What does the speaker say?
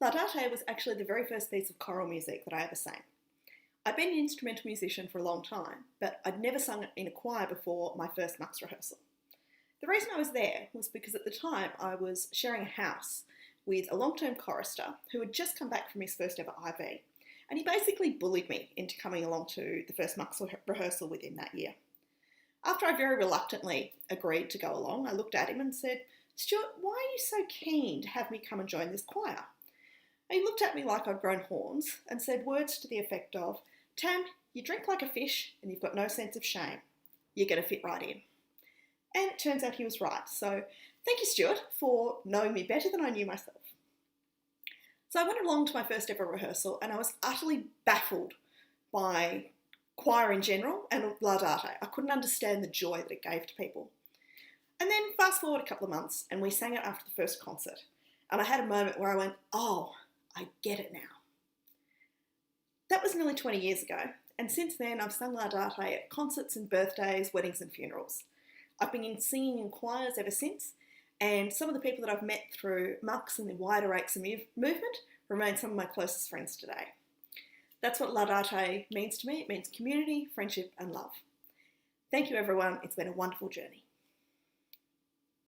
Laudate was actually the very first piece of choral music that I ever sang. I'd been an instrumental musician for a long time, but I'd never sung in a choir before my first Mux rehearsal. The reason I was there was because at the time I was sharing a house with a long-term chorister who had just come back from his first ever IB, and he basically bullied me into coming along to the first Mux rehearsal with him that year. After I very reluctantly agreed to go along, I looked at him and said, "Stuart, why are you so keen to have me come and join this choir?" And he looked at me like I'd grown horns and said words to the effect of, "Tam, you drink like a fish and you've got no sense of shame. You're going to fit right in." And it turns out he was right. So thank you, Stuart, for knowing me better than I knew myself. So I went along to my first ever rehearsal and I was utterly baffled by choir in general and Laudate. I couldn't understand the joy that it gave to people. And then fast forward a couple of months and we sang it after the first concert. And I had a moment where I went, "Oh, I get it now." That was nearly 20 years ago. And since then I've sung Laudate at concerts and birthdays, weddings and funerals. I've been singing in choirs ever since, and some of the people that I've met through Mux and the wider AIXA movement remain some of my closest friends today. That's what Laudate means to me. It means community, friendship and love. Thank you everyone. It's been a wonderful journey.